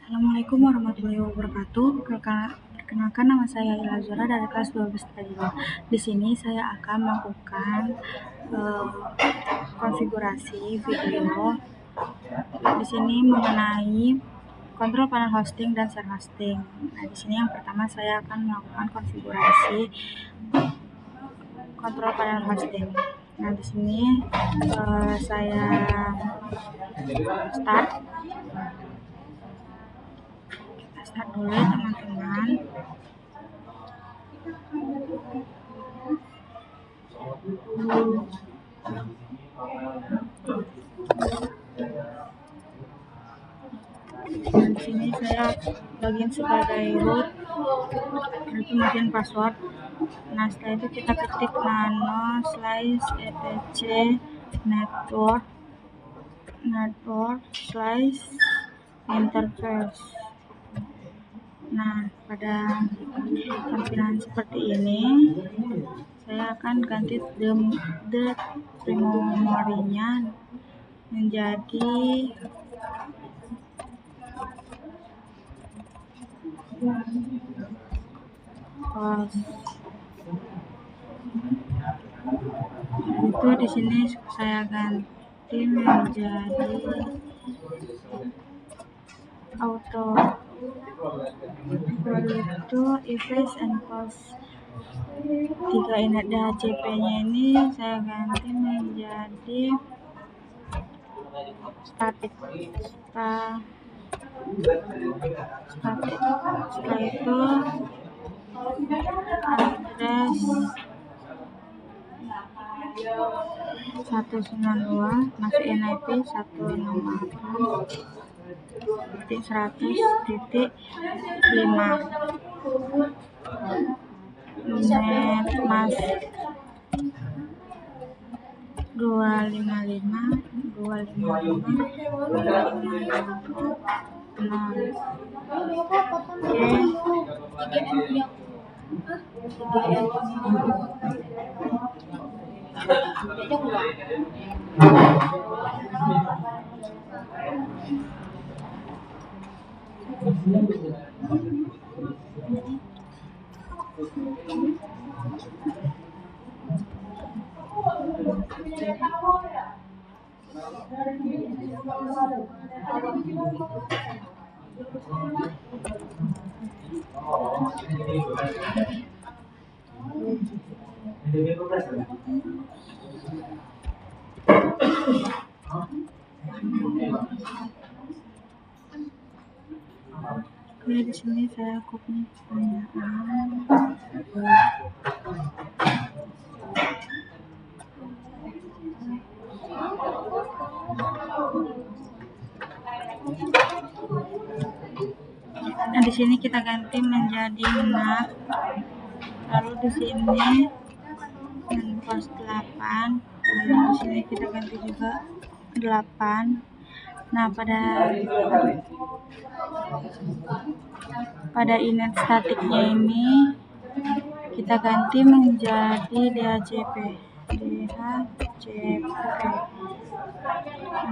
Assalamualaikum warahmatullahi wabarakatuh. Perkenalkan nama saya Ila Zura dari kelas 12 tadi. Di sini saya akan melakukan konfigurasi video. Di sini mengenai kontrol panel hosting dan share hosting. Nah, di sini yang pertama saya akan melakukan konfigurasi kontrol panel hosting. Nah, di sini saya start dulu ya teman-teman. Nah, di sini saya login sebagai root, itu mungkin password. Nah, setelah itu kita ketik nano/etc network interface. Nah, pada tampilan seperti ini saya akan ganti the memorinya menjadi host. Itu di sini saya ganti menjadi auto. Lalu itu effects and post 3 ini DHCP-nya ini saya ganti menjadi static. Setelah itu address 192 masuk NIP 168.100.5 net mask 255. Di sini saya copy pertanyaan. Nah, di sini kita ganti menjadi NAT. Lalu di sini post 8. Lalu di sini kita ganti juga 8. Nah, pada init statiknya ini kita ganti menjadi DHCP.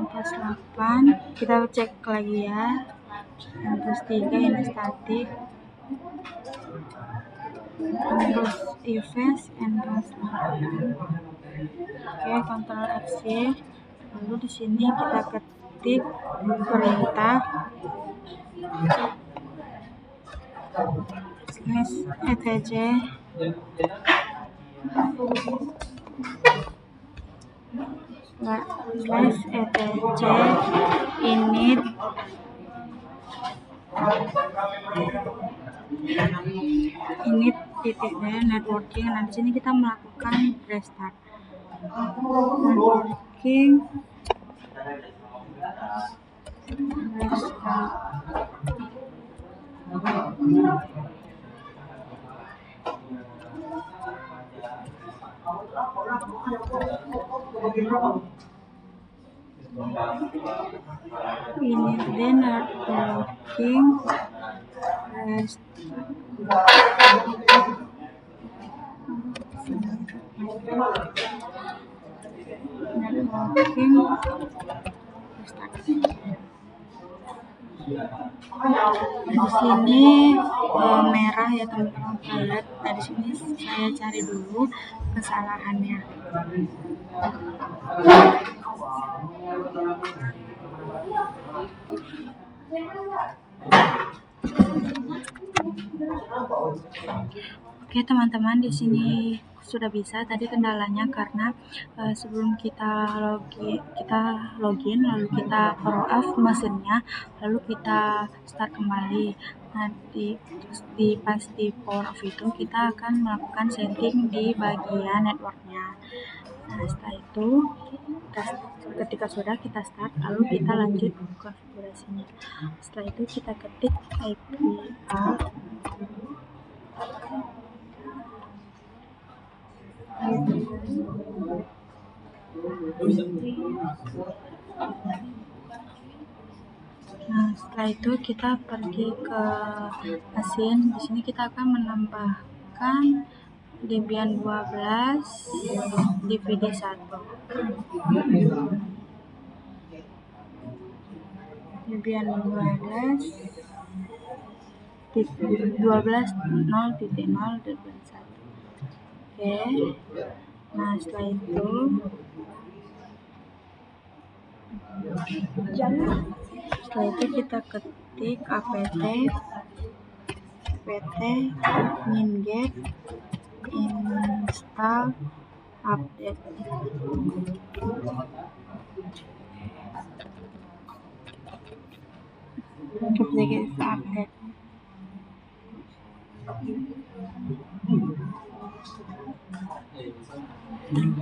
Plus 8 kita cek lagi ya. Plus 3 ini statik. Terus effects and plus 8. Oke, Ctrl X. Lalu di sini kita ketik perintah /etc init networking. Nah, di sini kita melakukan restart networking. Ini then networking rest. Networking restart. Di sini merah ya teman-teman lihat. Nah di sini saya cari dulu kesalahannya. Oke teman-teman, di sini sudah bisa. Tadi kendalanya karena sebelum kita login lalu kita power off mesinnya, lalu kita start kembali. Nanti pas di power off itu kita akan melakukan setting di bagian networknya. Nah setelah itu ketika sudah kita start, lalu kita lanjut konfigurasinya. Setelah itu kita ketik IPA. Nah, setelah itu kita pergi ke mesin. Di sini kita akan menambahkan Debian 12 DVD 1. Debian 12 12.0.0 Debian 1. Oke. Nah, setelah itu kita ketik apt minget install update. Ketik update.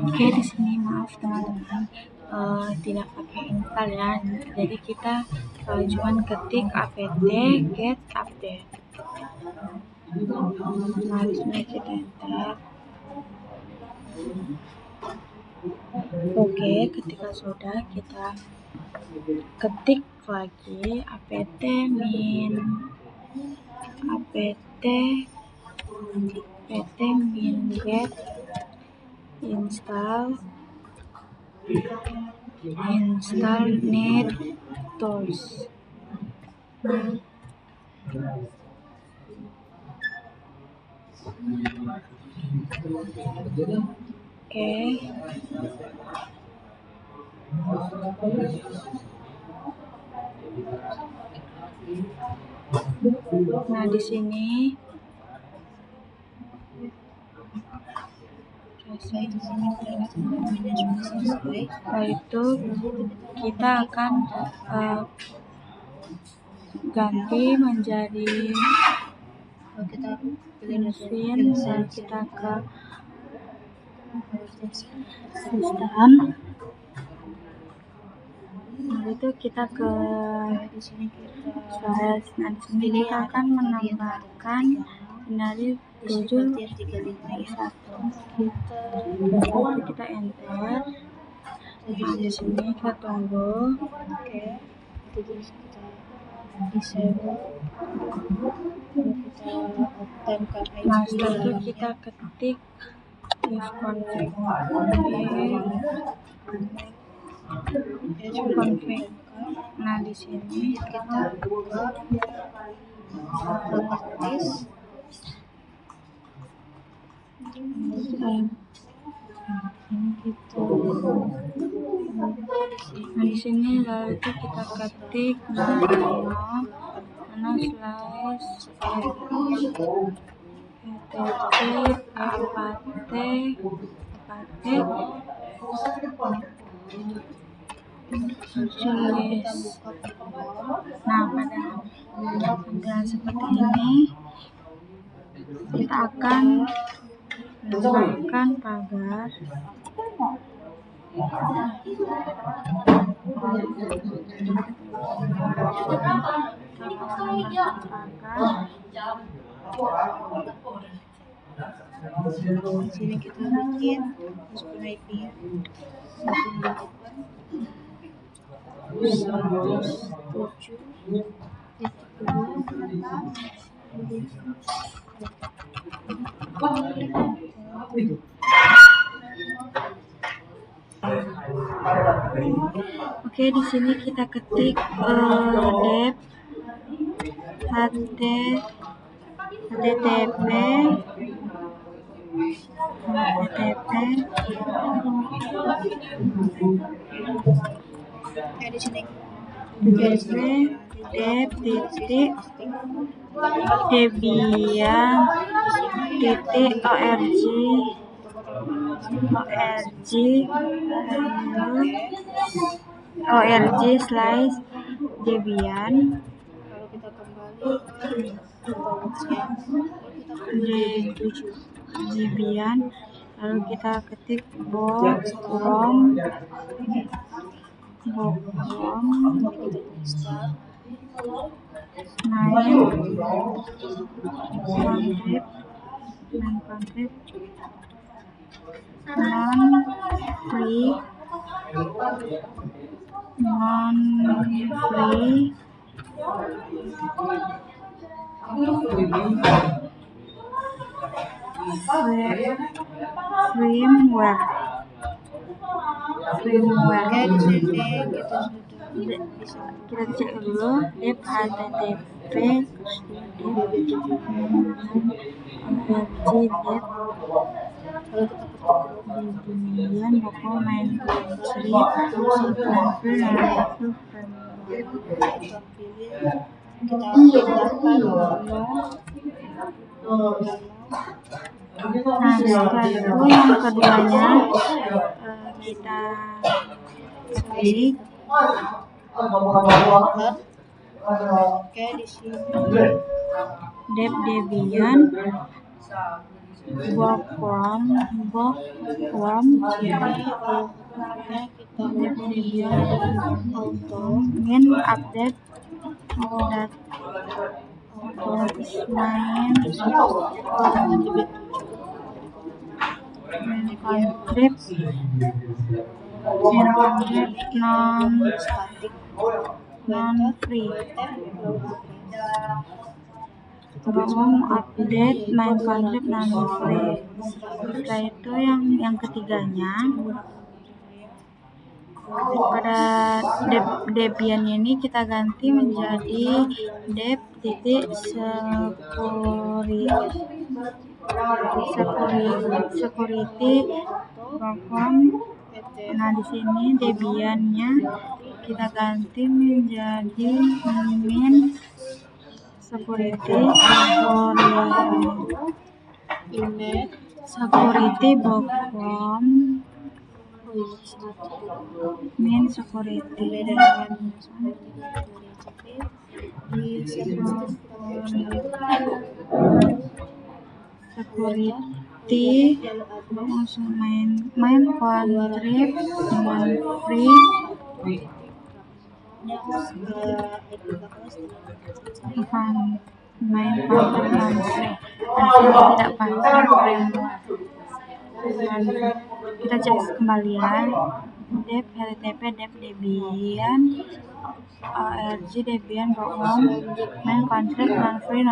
Oke, di sini maaf teman-teman, tidak pakai install ya. Jadi kita cuman ketik apt get update. Nah, di sini kita enter. Oke, ketika sudah kita ketik lagi apt minget install net tools. Oke. Nah, di sini setelah itu kita akan ganti menjadi mesin. Kita ke sistem. Nah, itu kita ke storage. Nah, di sini kita akan menambahkan binary 731. Kita enter. Nah, di sini kita tunggu. Oke. Terus kita disable. Nah, setelah itu kita ketik config. Nah, di sini kita nah, di sini lalu itu kita ketik Nah, pada tampilan seperti ini kita akan menambahkan pagar. Di sini kita bikin password IP ya. Oke, di sini kita ketik dep http debian.org/debian Debian, lalu kita ketik bookworm main konflik non free firmware. Kita cek dulu dep http debian buku main Nah, setelah itu yang keduanya kita ketik debian bookworm ingin update main non free. Tolong update main konflik non free. Setelah itu yang ketiganya pada Debian ini kita ganti menjadi security.com. Nah, di sini Debiannya kita ganti menjadi min security.com min security langsung main konflik non free main konflik non free tidak pasti. Kita cek kembali ya, http debian org debian bookworm main konflik non free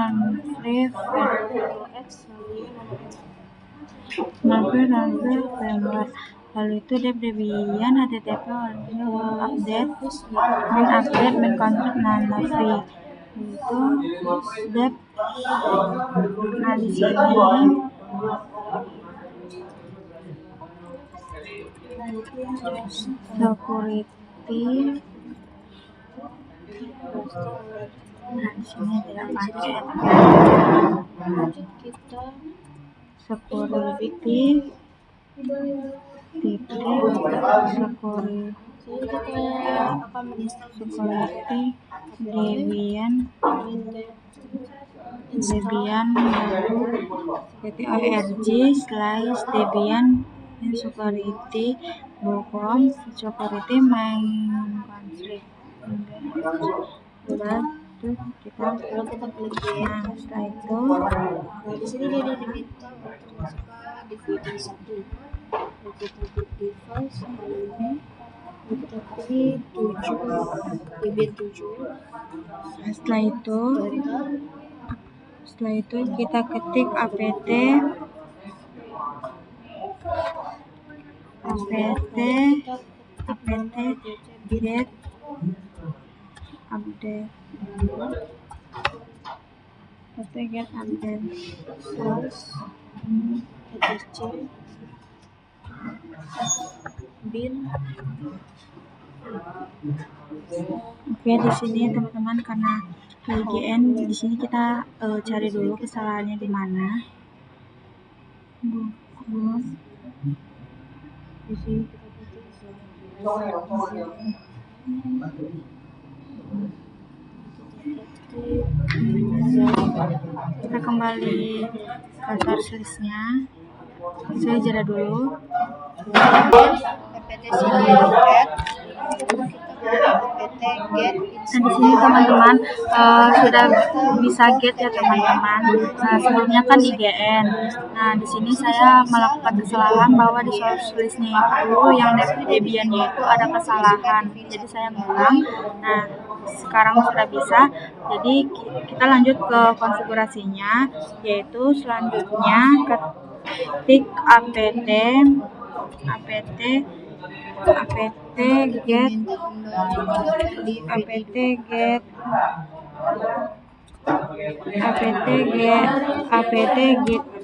firmware. Lalu itu debian http update main konflik non free itu dep. Nah, di sini security. Nah, di sini tidak pakai security debian org/debian security bookworm security main konflik. Udah tuh kita klik. Nah, setelah itu di sini dia diminta untuk masuk ke DVD 1. Kita klik device kali ini kita pilih 7 Debian 7. Setelah itu kita ketik apt get update PT get update slash etc bin. Oke, di sini teman-teman karena IGN di sini kita cari dulu kesalahannya di mana. Buku. Di sini kita ketik kita kembali ke source listnya. Saya jeda dulu. ppt sini get, ppt get. Nah, di sini teman-teman sudah bisa get ya teman-teman. Nah, sebelumnya kan IGN. Nah, di sini saya melakukan kesalahan bahwa di source listnya itu yang Debian-nya itu ada kesalahan. Jadi saya ngulang. Nah, sekarang sudah bisa. Jadi kita lanjut ke konfigurasinya, yaitu selanjutnya ketik apt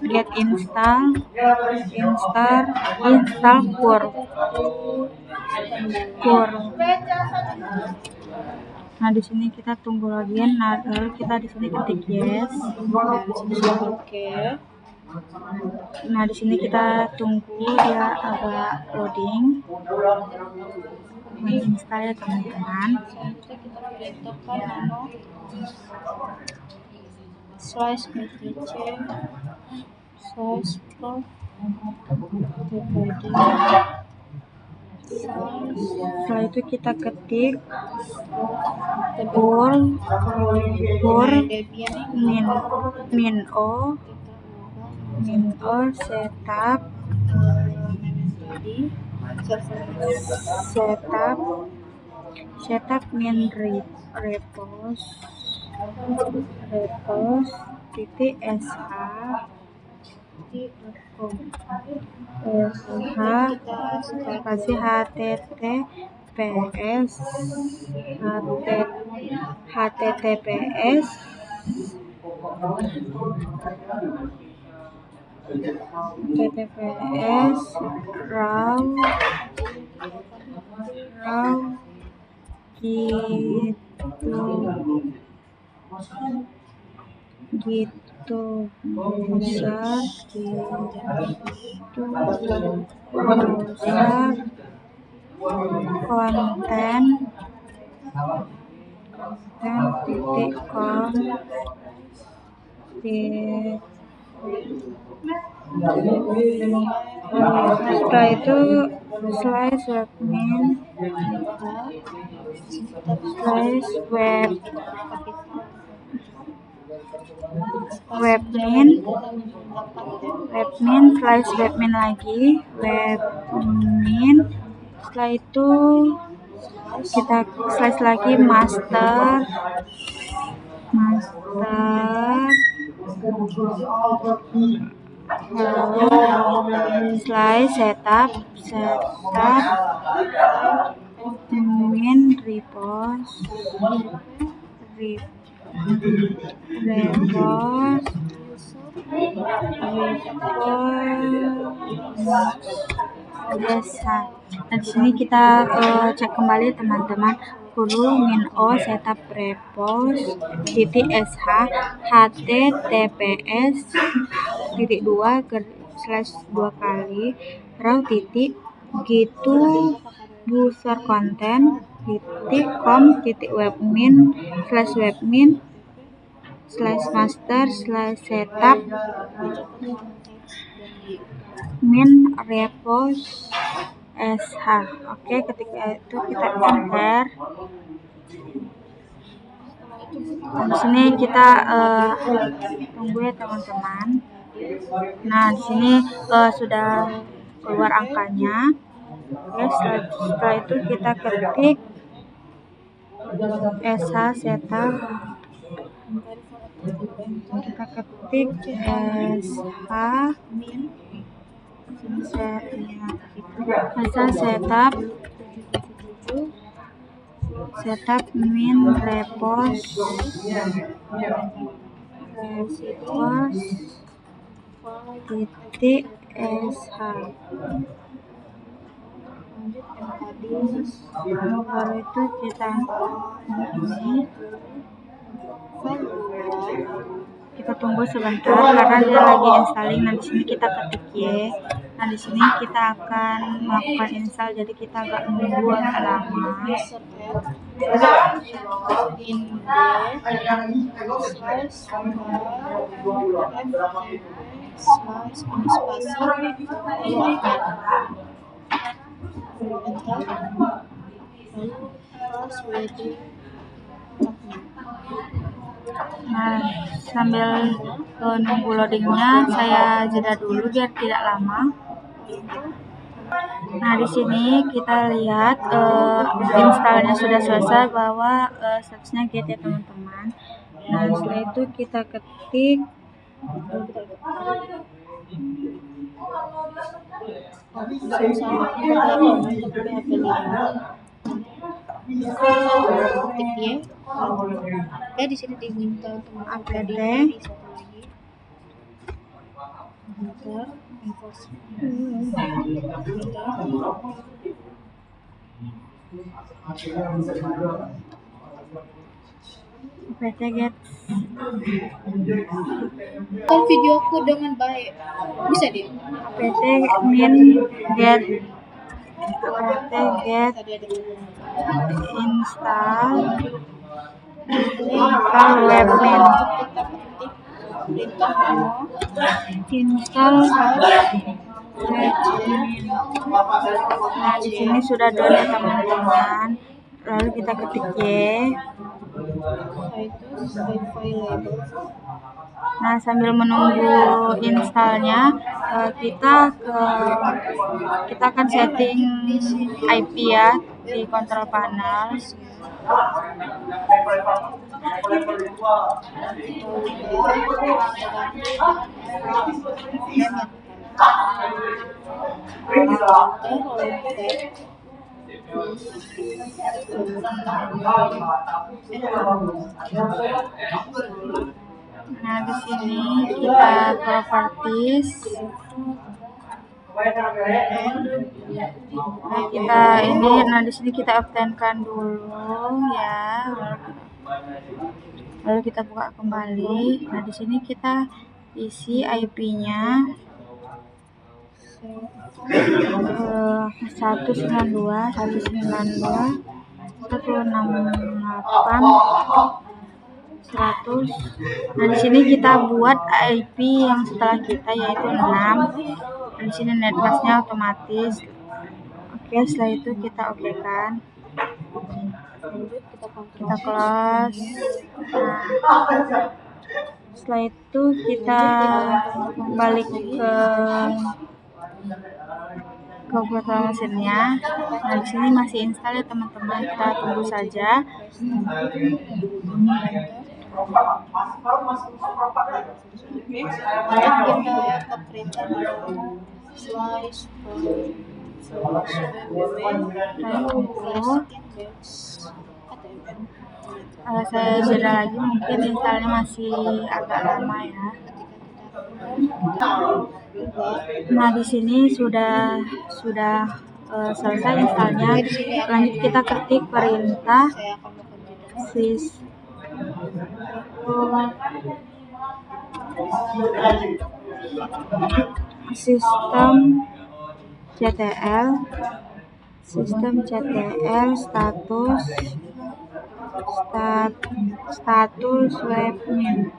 get install cur. Nah, di sini kita tunggu login. Nah, lalu kita di sini ketik yes. Oke. Nah, di sini kita tunggu dia agak loading. Menginstal ya teman-teman. Selanjutnya kita perintahkan nano slash btc slash proc dpd. Setelah itu kita ketik pur min o setup min repos titik sh kasih https raw gitu besar konten titik com setelah itu slash webmin lagi webmin. Setelah itu kita slash lagi master slash setup min repos Nah, di sini kita cek kembali teman-teman. min o setup repos titik sh https titik 2 kali raw titik gitu user konten titik com titik webmin master setup min repos sh. Oke, ketika itu kita enter. Di sini kita tunggu ya teman-teman. Nah, di sini sudah keluar angkanya. Oke, setelah itu kita ketik sh setup. Kita ketik setup min repos repos.sh. lanjut mkd Baru itu kita ini kita tunggu sebentar karena dia lagi installing. Nah di sini kita ketik Y. Nah di sini kita akan melakukan install, jadi kita agak nunggu agak lama. Nah sambil nunggu loadingnya, saya jeda dulu biar tidak lama. Nah di sini kita lihat installnya sudah selesai, bahwa statusnya get ya teman-teman. Nah setelah itu kita ketik ya di sini diminta untuk apt apt get kan videoku dengan baik, bisa dia apt min get install webmin install webmin. Nah di sini sudah done ya teman-teman. Lalu kita ketik Y. Nah sambil menunggu installnya, kita akan setting IP ya di control panel. Nah di sini kita properties. Nah kita ini, nah di sini kita obtainkan dulu ya. Lalu kita buka kembali. Nah di sini kita isi IP-nya 192.168.100. Nah di sini kita buat IP yang setelah kita, yaitu 6. Dan di sini netmasknya otomatis. Oke, setelah itu kita oke kan. Kita close. Nah, setelah itu kita balik ke virtual mesinnya. Nah di sini masih install ya teman-teman, kita tunggu saja. Saya jeda lagi, mungkin installnya masih agak lama ya. Nah di sini sudah selesai installnya. Lanjut kita ketik perintah sistem CTL status webmin.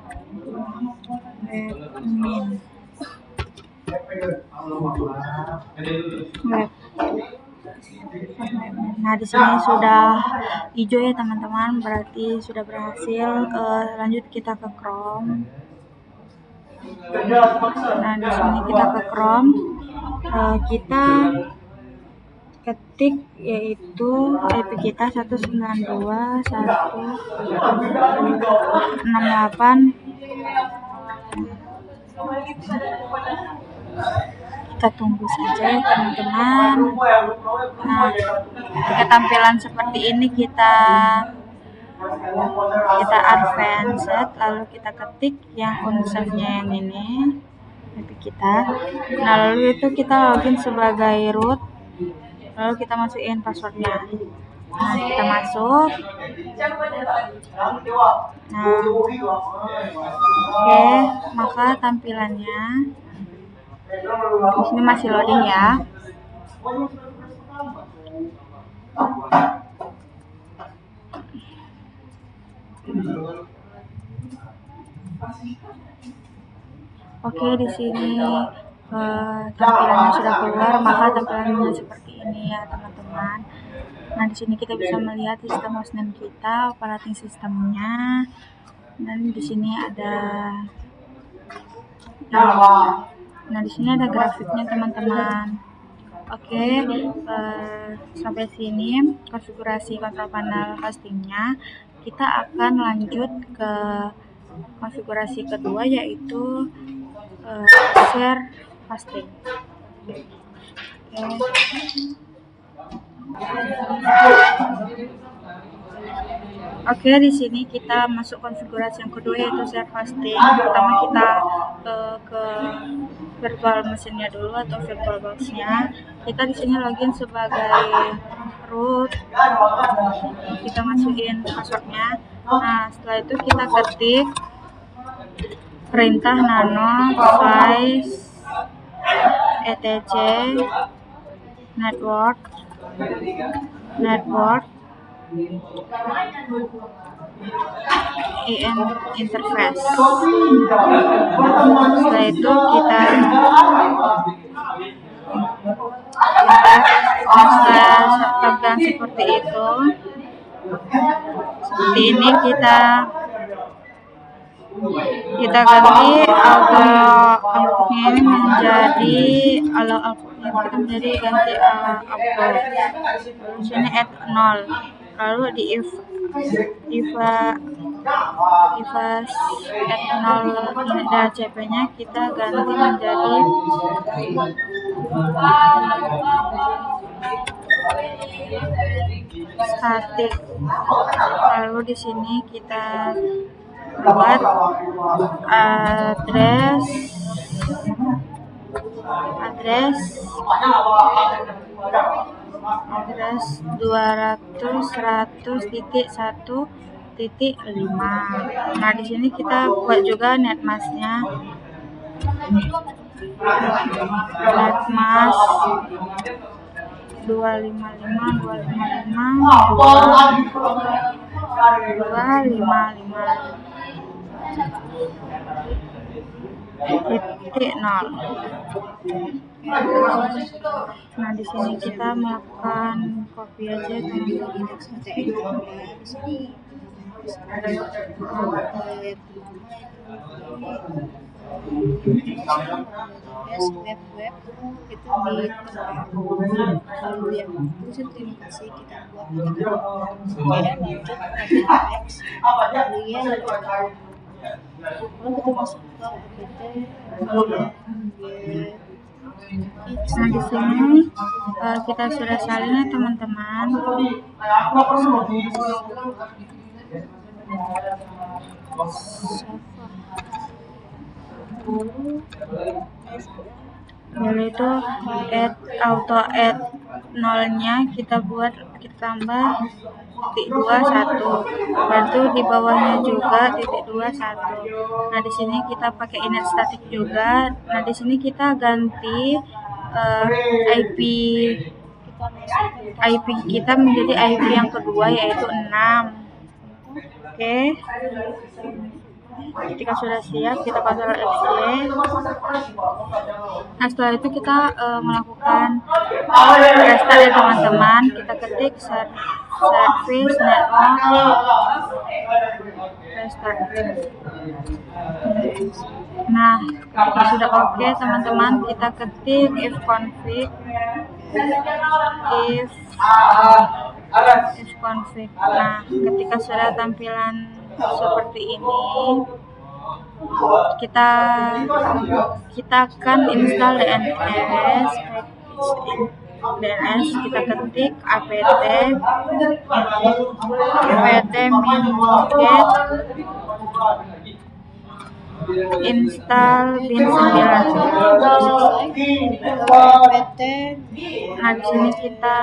Nah di sini sudah hijau ya teman-teman, berarti sudah berhasil. Lanjut kita ke Chrome. Nah di sini kita ke Chrome, kita ketik yaitu IP kita 192.168. Kita tunggu saja ya teman-teman. Nah, jika tampilan seperti ini kita kita advanced, lalu kita ketik yang unsave-nya yang ini IP kita. Nah, lalu itu kita login sebagai root, lalu kita masukin passwordnya. Nah, kita masuk. Nah, oke, maka tampilannya di sini masih loading ya. Oke, di sini tampilannya sudah keluar, maka tampilannya seperti ini ya teman-teman. Nah, di sini kita bisa melihat sistem hostname kita, operating sistemnya, dan di sini ada nah di sini ada grafiknya teman-teman. Oke, sampai sini konfigurasi kontrol panel hostingnya. Kita akan lanjut ke konfigurasi kedua, yaitu share hosting. Oke, di sini kita masuk konfigurasi yang kedua, yaitu share hosting. Pertama kita ke virtual machine-nya dulu atau virtual box-nya. Kita di sini login sebagai root. Kita masukin password-nya. Nah, setelah itu kita ketik perintah nano size etc network interface. Setelah itu kita setelah seperti itu, seperti ini kita ganti auto outputnya ini menjadi outputnya kita menjadi ganti auto. Lalu sini add 0, lalu di if add 0 DHCP nya kita ganti menjadi static. Lalu di sini kita buat address 200.100.1.5. Nah, di sini kita buat juga netmask-nya. Netmask 255.255.255.0. Nah, di sini kita melakukan copy aja teman-teman. web itu di lalu yang itu terima kasih kita buat kemudian lanjut ke teks kemudian lalu kita masuk ke Nah, di sini kita sudah salin ya teman-teman. Lalu itu auto add 0-nya kita tambah titik 21, lalu di bawahnya juga titik 21. Nah, di sini kita pakai init static juga. Nah, di sini kita ganti IP kita menjadi IP yang kedua, yaitu 6. Oke. Ketika sudah siap, kita Ctrl F7. Nah, setelah itu kita melakukan restart ya teman-teman. Kita ketik service network restart. Nah, ketika sudah oke teman-teman, kita ketik ifconfig. Nah, ketika sudah tampilan seperti ini, kita akan install DNS package DNS kita ketik apt min get install bin 9. Nah, di sini kita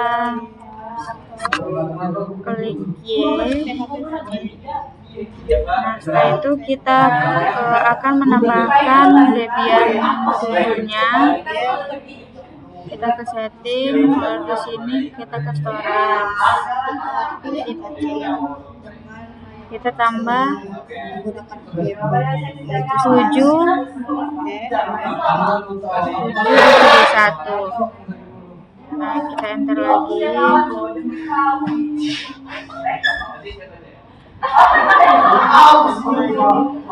klik Y. Nah, setelah itu kita akan menambahkan Debian 7-nya. Kita ke setting, lalu di sini kita ke storage. Kita tambah 771. Nah, kita enter lagi.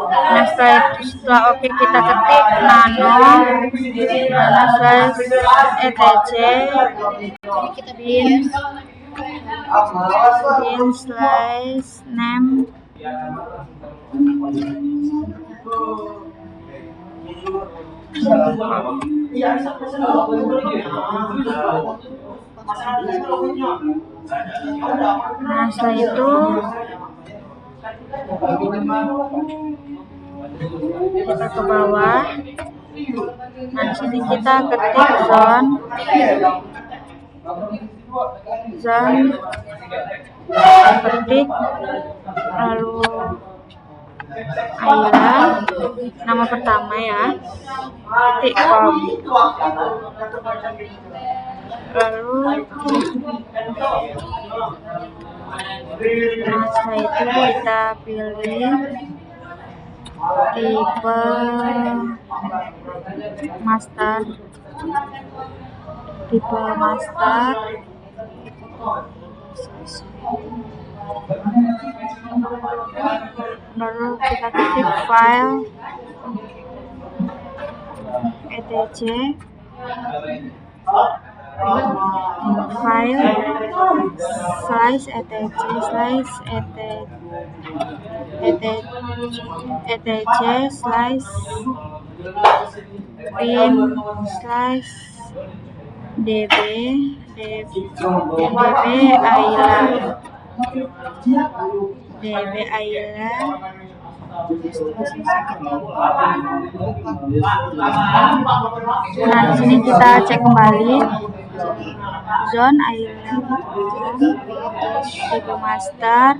Nah, setelah oke kita ketik nano slash etc bin slash name Nah, setelah itu kita ke bawah. Nah, di sini kita ketik zone ketik lalu Ayla nama pertama ya, ketik com, lalu nah, setelah itu kita pilih tipe master lalu kita ketik file etc file slash etc slash bin slash db Ayla. Nah, di sini kita cek kembali zone Ayla tipe master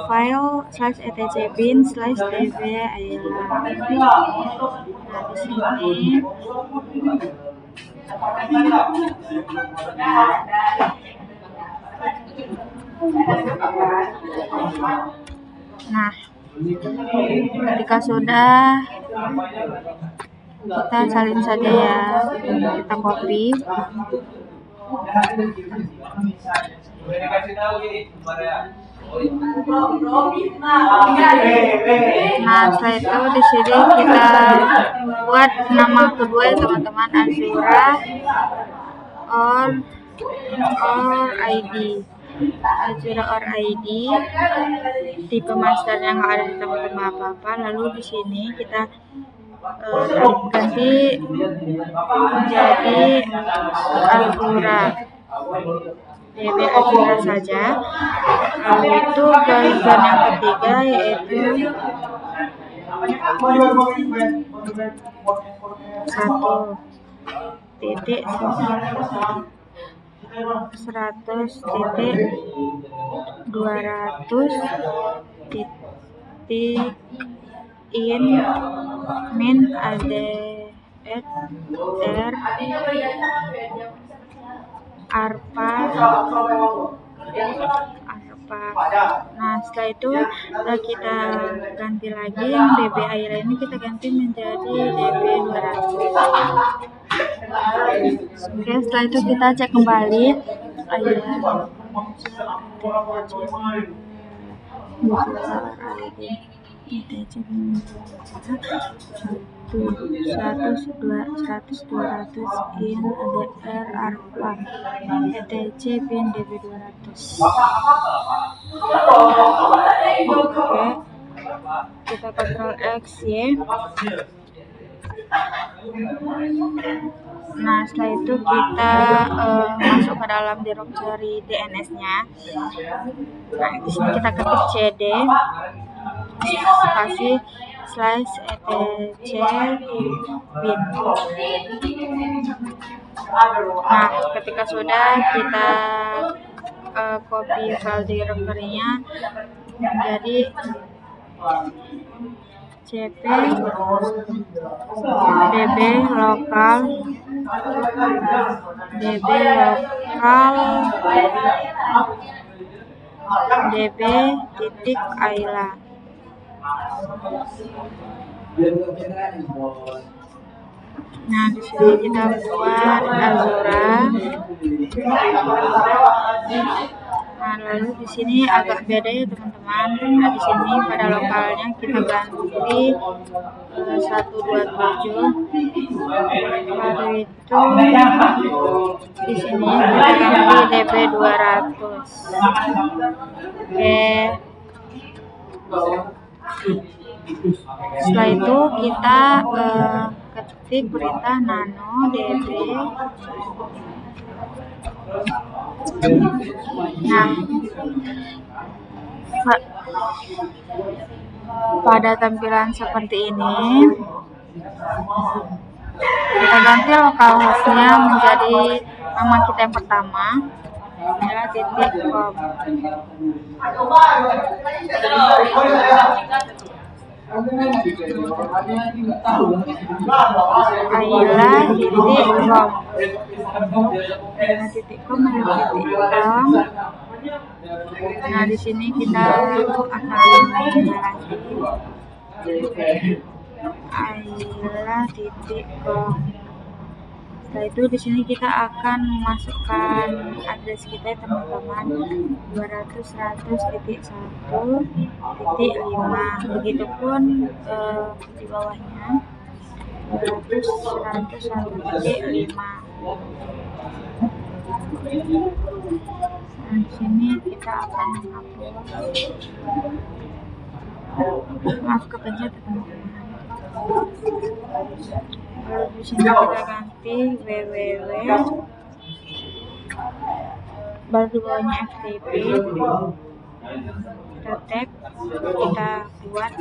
file slash etc bin slash db Ayla. Nah, di sini nah, ketika sudah kita salin saja ya, kita copy. Nah, setelah itu di sini kita buat nama kedua ya teman-teman, Azura or ID. Azura or ID, tipe masternya nggak ada di teman-teman apa-apa. Lalu di sini kita ganti menjadi Azura, DB Azura saja. Lalu itu ke zone yang ketiga yaitu 100.200.in min addr arpa. Nah, setelah itu kita ganti lagi yang DB Ayla ini, kita ganti menjadi DB 200. Oke, setelah itu kita cek kembali Ayla in ADR ARPA ETC bin DB 200. Oke, kita Ctrl X Y. Nah, setelah itu kita masuk ke dalam directory DNS-nya. Nah, di sini kita ketik cd kasih /etc bin. Nah, ketika sudah kita copy file directory-nya menjadi cp db lokal db.ayla. Nah, di sini kita buat Azura. Nah, lalu di sini agak beda ya teman-teman. Nah, di sini pada lokalnya kita ganti 127. Lalu itu di sini kita ganti db 200. Oke. Setelah itu kita ketik perintah nano db. Nah, pada tampilan seperti ini kita ganti localhost-nya menjadi nama kita yang pertama adalah .com. ayla.com. Nah, di sini kita akan menyanyi lagi ayla.com. Setelah itu di sini kita akan memasukkan address kita teman-teman 200.100.1.5. Begitupun di bawahnya 200.100.1.5. Nah, di sini kita akan menghapus. Maaf kepencet teman-teman. Lalu di sini kita ganti www. Baru di bawahnya FTP. Kita tag, kita buat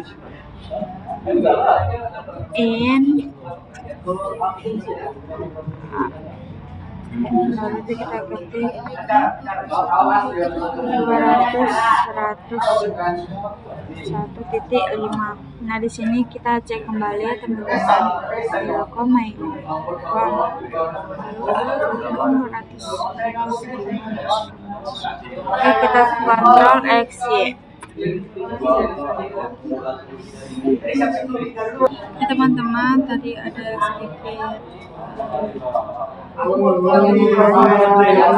in. Lalu itu kita ketik 200.100.1.5. Nah, di sini kita cek kembali ya teman-teman. Telkom Oke, kita Ctrl X Y. Ya teman-teman, tadi ada sedikit setelah itu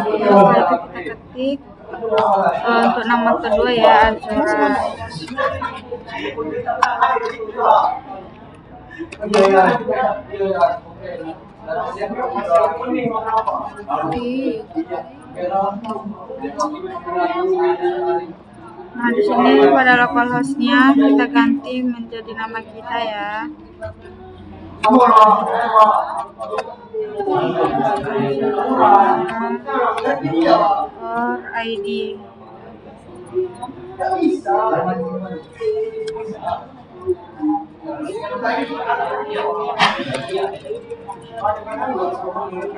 kita ketik untuk nama kedua ya Azura. Nah, di sini pada localhost-nya kita ganti menjadi nama kita ya. Or ID.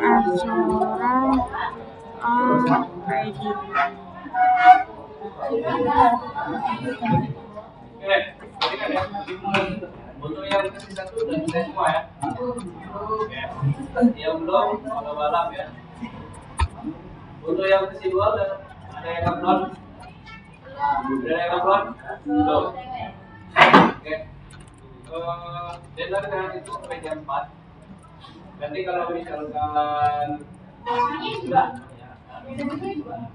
Azura ID. Untuk yang satu dan semua ya. Yang belum kalau balap ya. Untuk yang kedua ada yang upload. Ada yang upload. Belum. Oke. Deadline dengan itu sampai jam 4. Nanti kalau misalkan sudah ya. Sampai jam 4.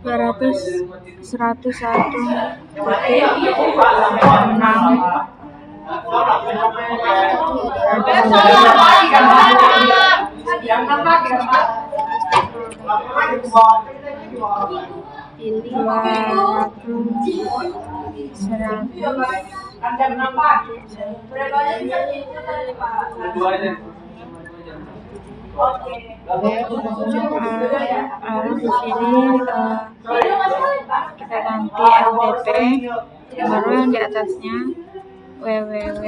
200.101.6. pilih 200 100 lalu di sini kita ganti LTP, baru yang di atasnya www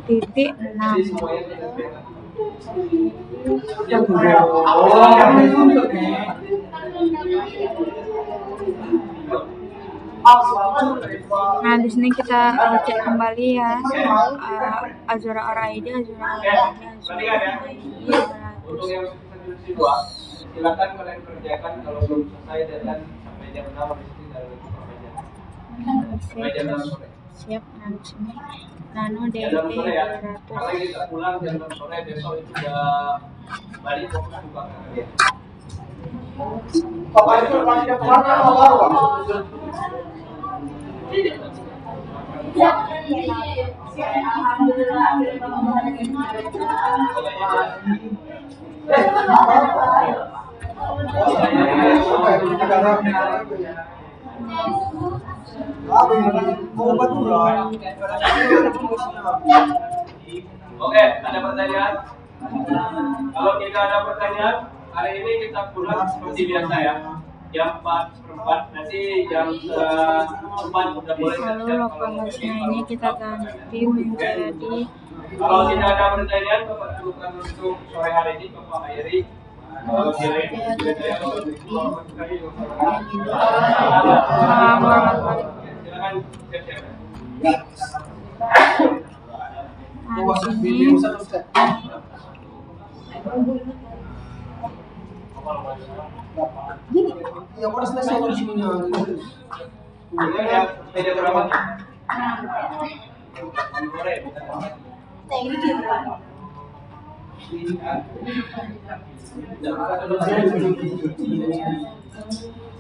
titik 6 Nah, di sini kita cek kembali ya, Azura or ID, Azura or ID, Untuk yang sesi 2, silakan kalian kerjakan kalau belum selesai dan sampai jam 6 habis itu dari sampai jam 6 sore. Siap. Nah, di sini nano Jam 6 sore ya. Kalau kita pulang jam 6 sore besok itu udah balik fokus buka kerja. Bapak itu masih kemana baru? Oke, ada pertanyaan? Kalau tidak ada pertanyaan, hari ini kita pulang seperti biasa ya. Jam 4:04, nanti jam 4 udah boleh. Lalu lokalnya ini kita ganti menjadi Kalau tidak ada pertanyaan, Bapak tuliskan untuk sore hari ini Bapak Hayri. Ya, mana selesai di sini. Meja berapa?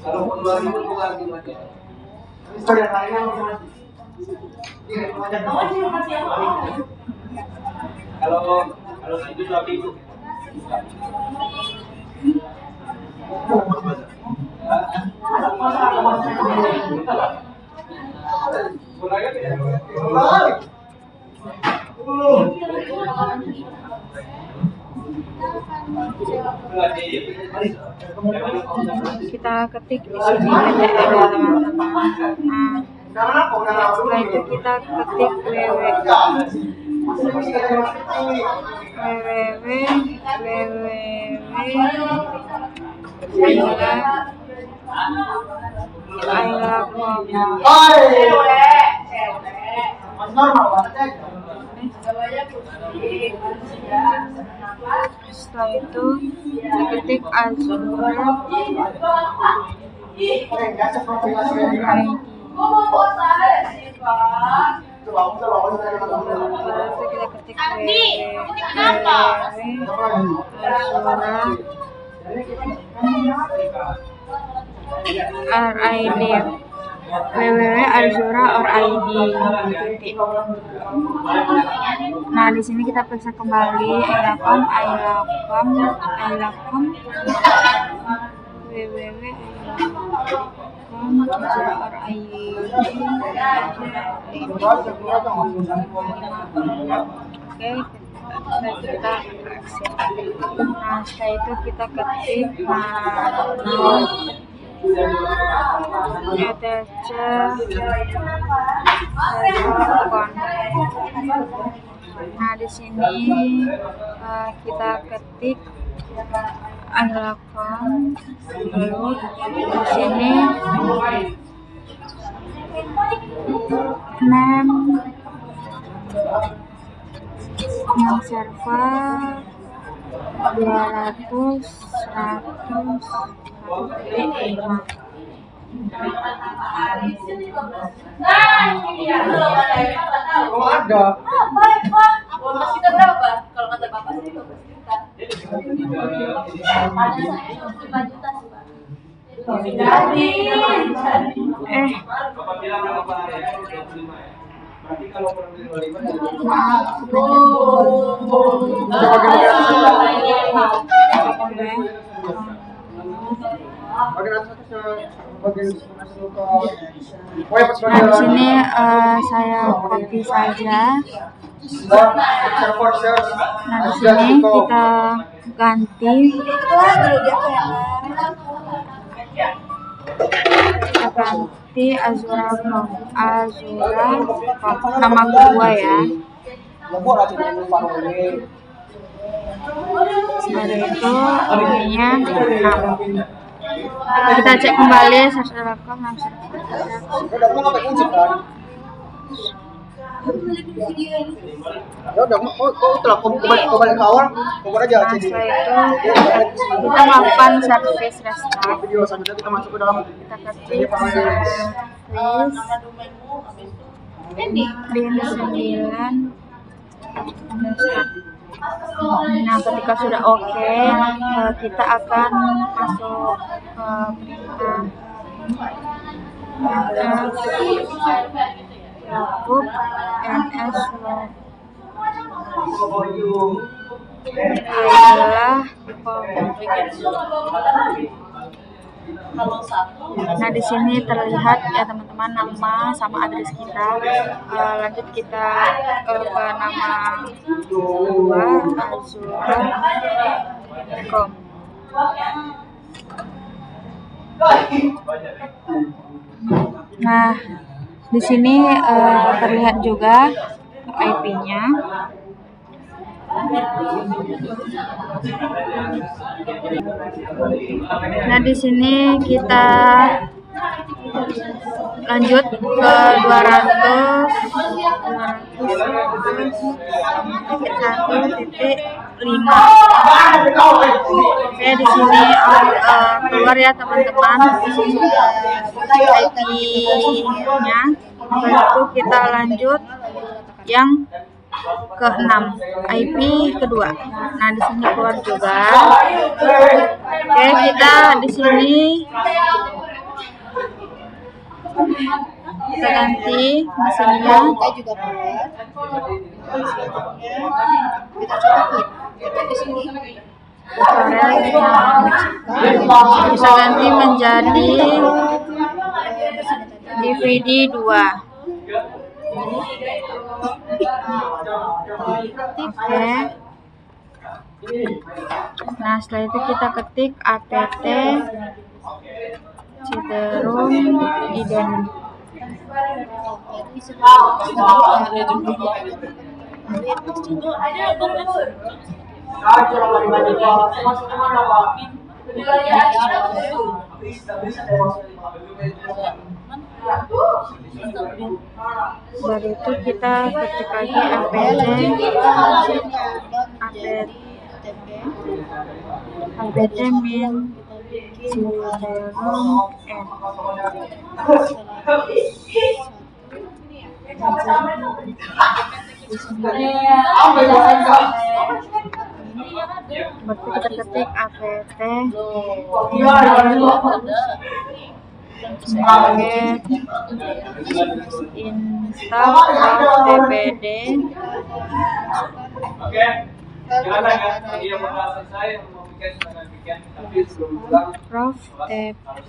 Kalau keluar itu keluar gimana? Kalau itu 2 minggu. kita ketik di sini PTR ya teman-teman. Nah, setelah itu kita ketik setelah itu ketik Azura RID www.azura or ID. Nah, di sini kita periksa kembali ilacom www.azura or ID. Oke, kita accept. Nah, setelah itu kita ketik Nah, di sini kita ketik ilacom, lalu di sini name server 200 Kalau ada. Mas kita berapa? Kalau kata Bapak bilang berapa ya? 25 ya. Berarti kalau kurang dari 25 Nah, di sini saya copy saja. Nah, di sini kita ganti Azura Prof. Nama kedua ya. Setelah itu ininya 6. Kita cek kembali Azura.com. Setelah itu kita melakukan service restart. Kita ketik service print 9 restart. Nah, ketika sudah oke, kita akan masuk perintah logbook ns adalah Nah, di sini terlihat ya teman-teman nama sama address kita. Lanjut kita ke nama kedua azura.com. Nah, di sini terlihat juga IP-nya. Nah, di sini kita lanjut ke 200.1.5. Oke, di sini keluar ya teman-teman IP-nya. Lalu kita lanjut yang ke-6, IP kedua. Nah, di sini keluar juga. Oke, kita di sini kita ganti mesinnya. Juga keluar. Kita coba klik di sini. Kita ganti menjadi DVD 2. Oke. Nah, setelah itu kita ketik apt Citerum ident. Dari itu kita ketik lagi apt min Citerum n. Berarti kita ketik apt install tpd Oke. Gimana ya? Iya, pembahasan saya mau bikin demikian, tapi sebelum pulang prof tp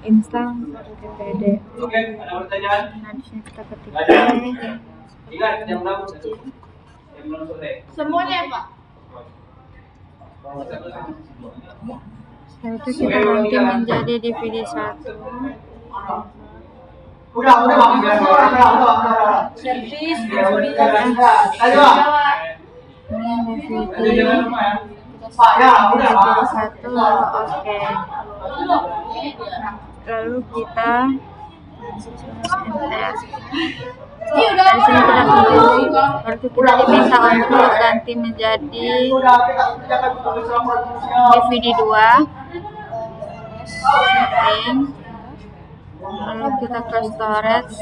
install tpd. Oke, ada pertanyaan? Nah, di sini kita ketik Ingat jam 6 jam 6 sore. Semuanya ya, Pak. Setelah itu kita ganti menjadi DVD 1. Udah. Servis. Ini DVD 1. Oke. Lalu kita dari sini kita pilih, berarti kita diminta untuk ganti menjadi DVD 2 setting, lalu kita ke storage.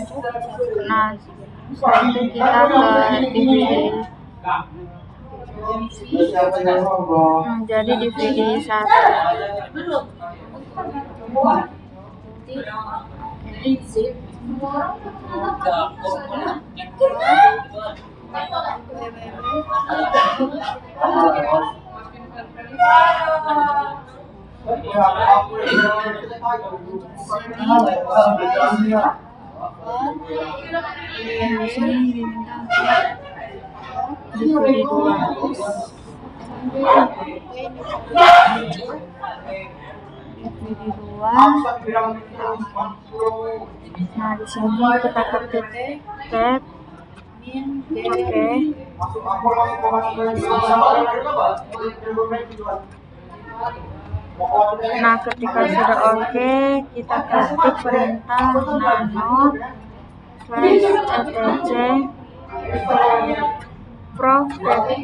Nah, setelah itu kita ke DVD. menjadi DVD 1. zip Di sini diminta untuk DVD 2. DVD 2. Nah, di sini kita ketik tab. Oke. Nah, ketika sudah oke, kita ketik perintah nano /etc prof.pd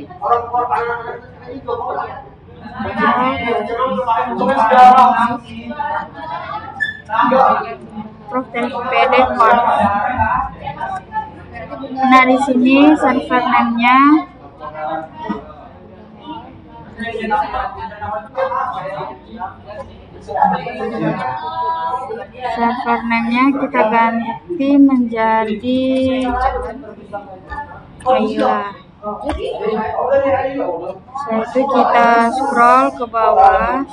conf. Nah, di sini server name-nya kita ganti menjadi Ayla. Setelah itu kita scroll ke bawah.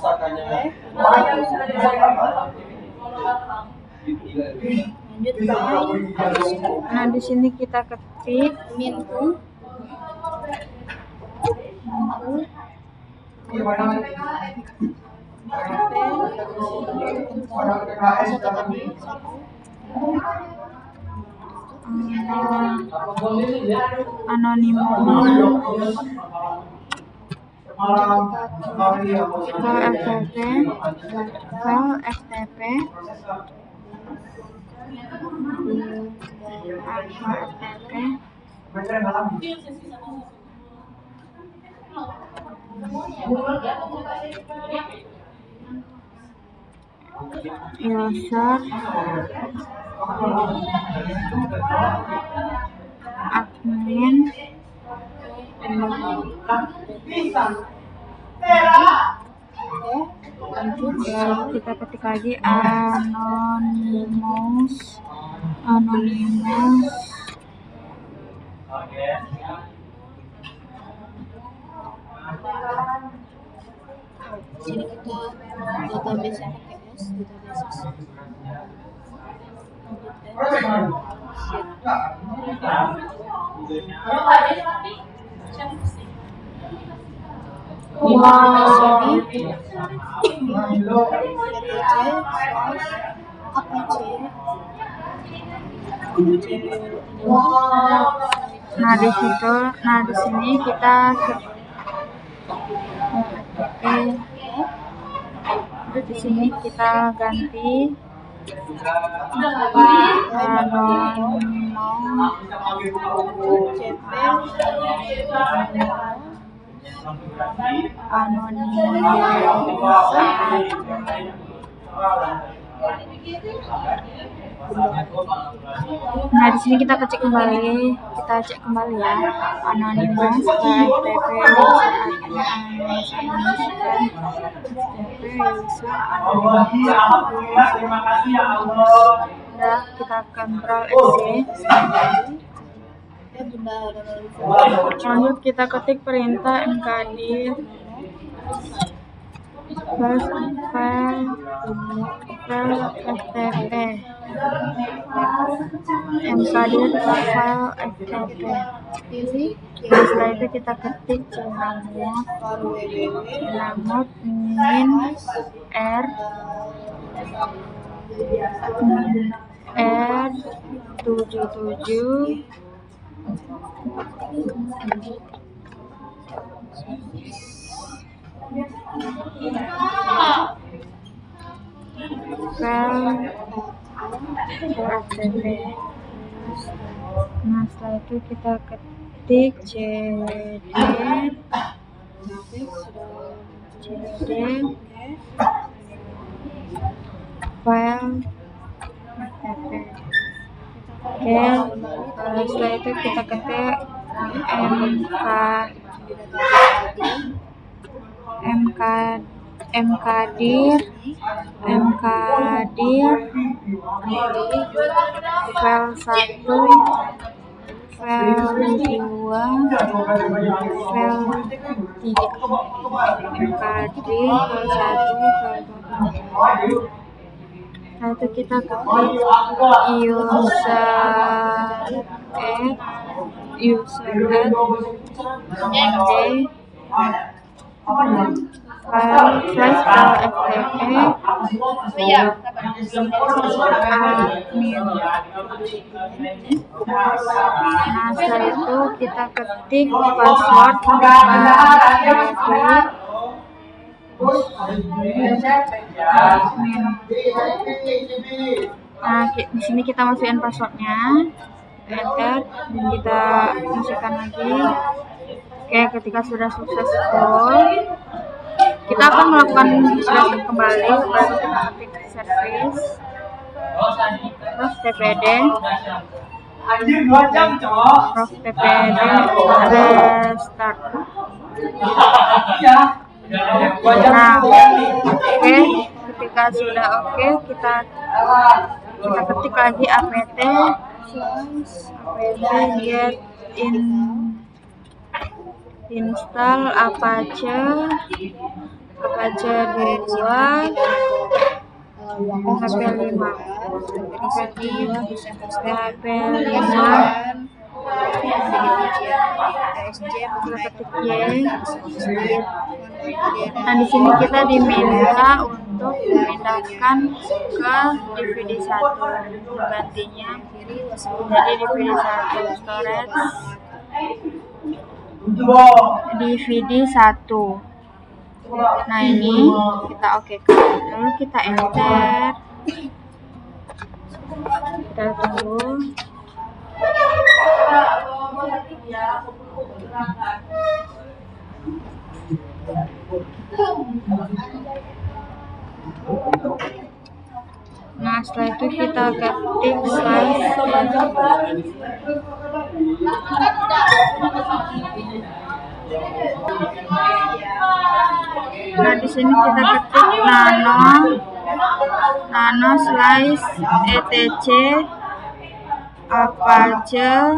Nah, di sini kita ketik minku Anonymous file FTP user admin kita ketik lagi anonymous sini kita database MTS Nah, di sini kita di sini kita ganti Nah, di sini kita cek kembali ya, anonymous FTP udah, kita Ctrl X. Lanjut kita ketik perintah mkdir file FTP mkdir file FTP. Setelah itu kita ketik cmod min r77 FTP. Nah, setelah itu kita ketik cd file FTP. Oke, setelah itu kita ketik mkdir file 1, file 2, file 3. mkdir file 1, file 2. Nah, itu kita ketik user add file slash lftp admin. Nah, setelah itu kita ketik password admin. Nah, di sini kita masukin passwordnya, enter, dan kita masukkan lagi. Oke, ketika sudah successful, kita akan melakukan reset kembali, baru kita ketik service, terus tpd restart. Nah, oke, ketika sudah oke, kita ketik lagi apt get install Apache 2 PHP 5 ketik Y. Nah, di sini kita diminta untuk memindahkan ke DVD 1, gantinya jadi DVD 1 storage DVD 1. Nah, ini kita oke kan, lalu kita enter, kita tunggu. Nah, setelah itu kita ketik slash. Nah, di sini kita ketik nano slice etc Apache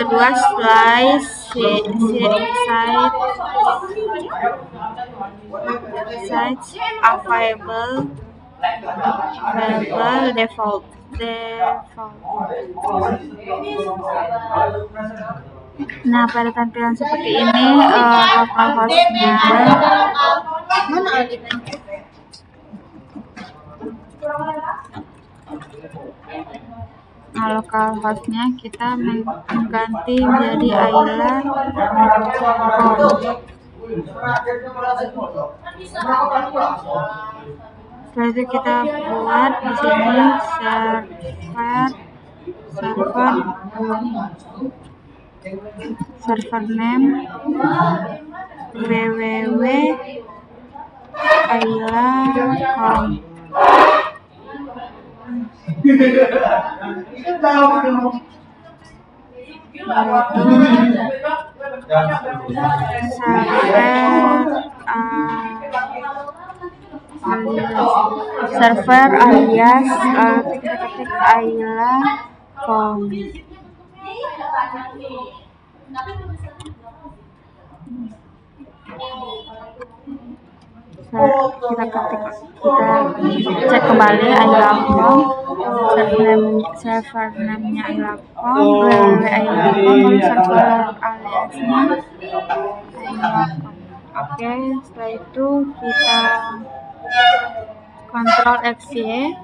2 slice site available default. Nah, pada tampilan seperti ini localhost-nya. Mana adiknya? Nah, localhost-nya kita mengganti menjadi Ayla. Setelah itu kita buat di sini server name www.ayla.com. server alias ketik ayla.com. kita cek kembali ayla.com, server name-nya ayla.com, www.ayla.com, server aliasnya ayla.com. Oke, setelah itu kita Ctrl X Y.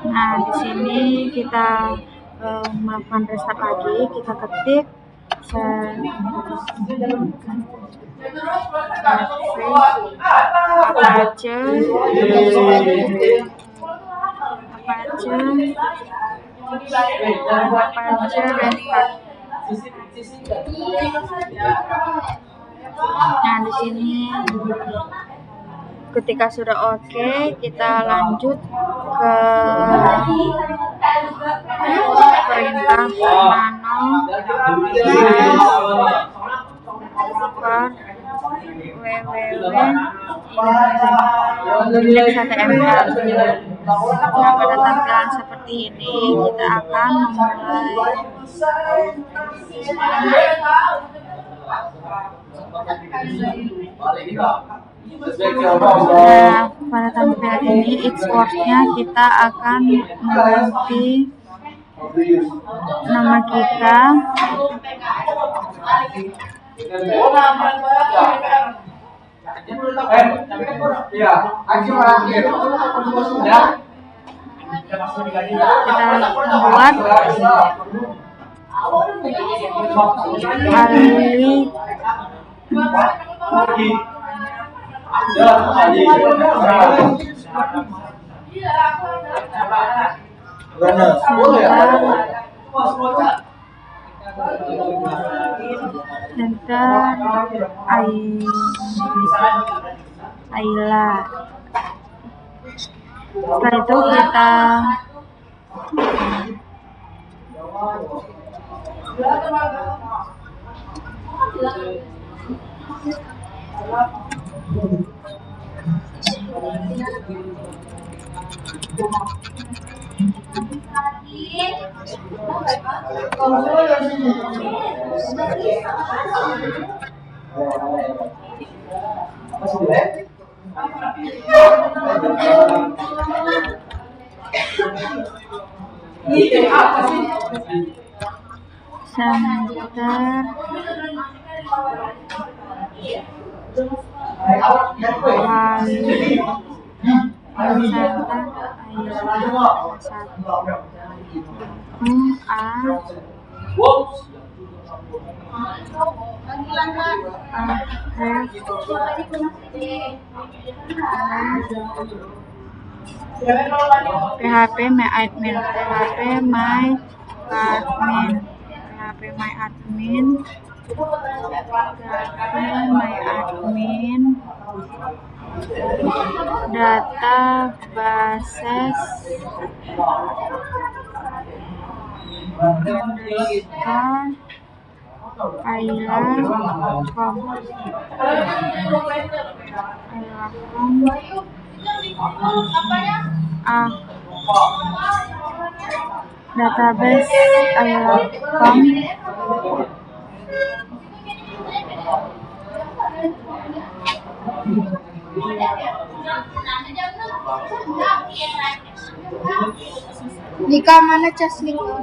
Nah, di sini kita melakukan restart lagi. Kita ketik Apache restart. Nah, di sini ketika sudah oke, kita lanjut ke perintah nano www.index.html. Nah, pada tampilan seperti ini kita akan memulai. Nah, pada tampilan ini export-nya kita akan mengganti nama kita. Kita buat Center Ayla. Setelah itu kita PHP my admin databases database ayla.com. Nika mana cas Nika?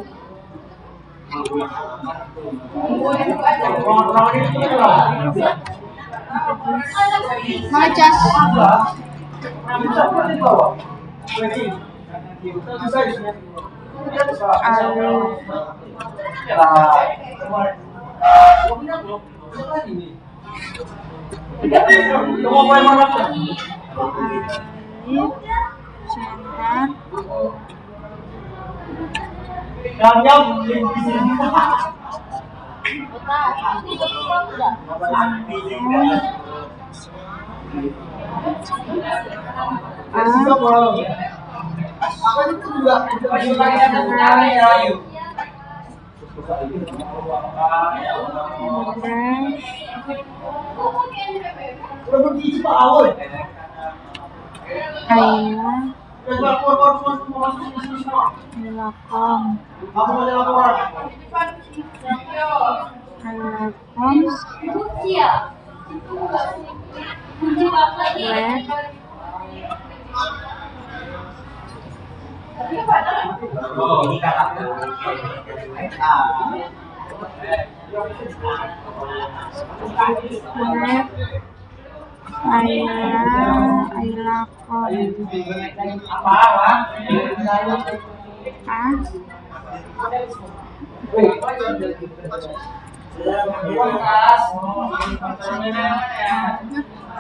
Mana cas?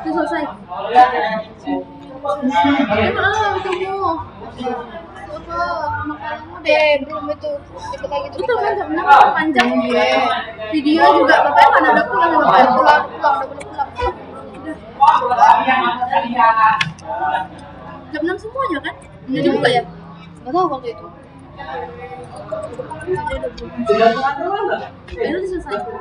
Selesai. Belum itu ikut lagi itu panjang video juga bapaknya mana ada pulang udah jam 6 semuanya kan? Udah dibuka ya? Nggak tahu waktu itu. Itu diselesaikan.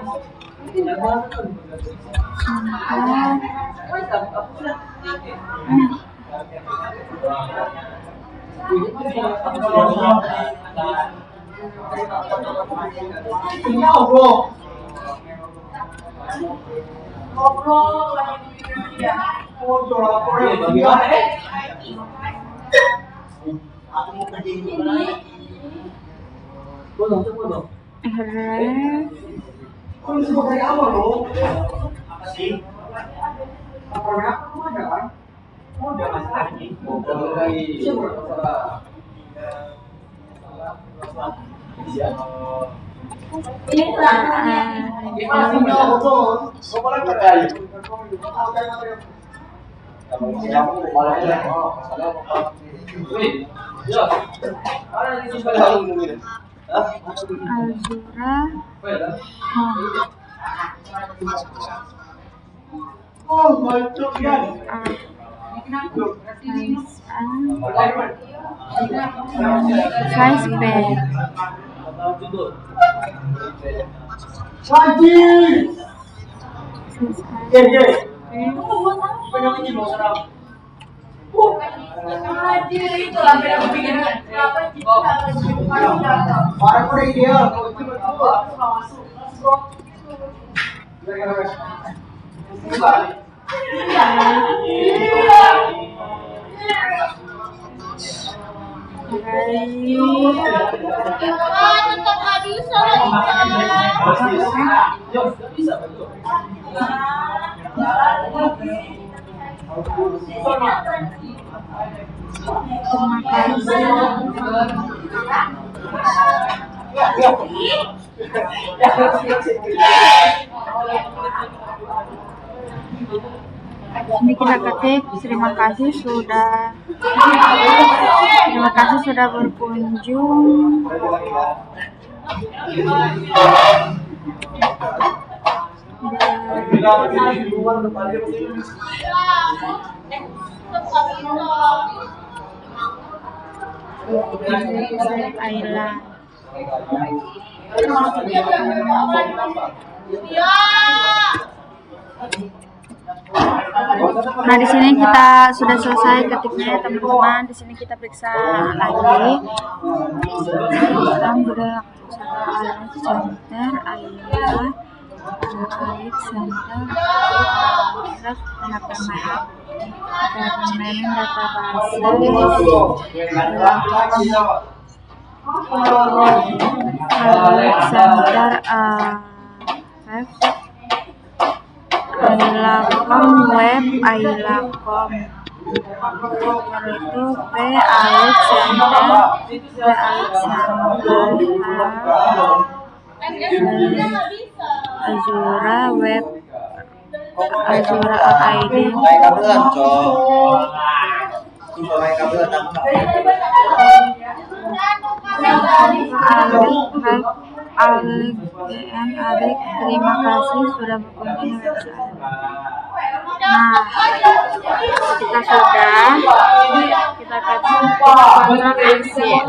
Size B. Ini kita ketik terima kasih sudah berkunjung. Island. Nah, di sini kita sudah selesai ketiknya, teman-teman. Di sini kita periksa lagi. Sekarang sudah Alexander, Ayla, Alexander, permainan database, Alexander, Ayla.com, web Ayla.com, itu P Alexander, Azura, web Azura ID, Adik, terima kasih sudah berkunjung di website. Nah, ketika sudah, kita ketik kontrak exit.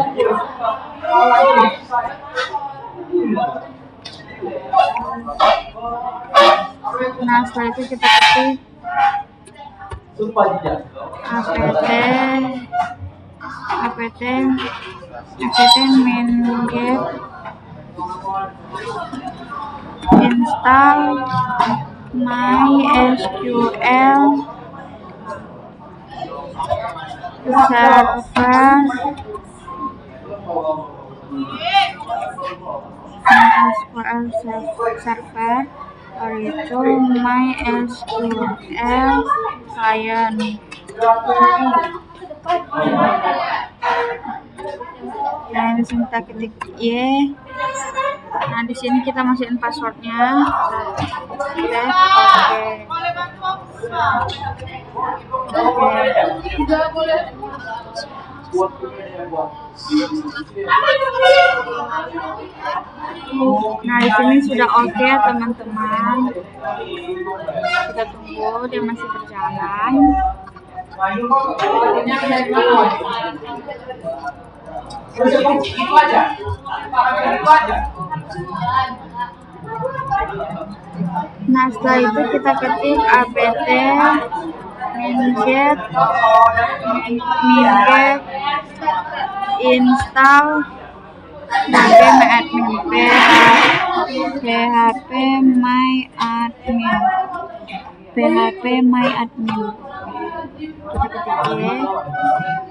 Nah, setelah itu kita ketik apt minget install MySQL server itu MySQL client. Nah, di sini kita ketik Y. Nah, di sini kita masukin passwordnya. Nah, di sini sudah oke, teman-teman. Kita tunggu, dia masih berjalan. Itu aja. Itu aja. Nah, setelah itu kita ketik apt minget install php my admin. Kita ketik Y.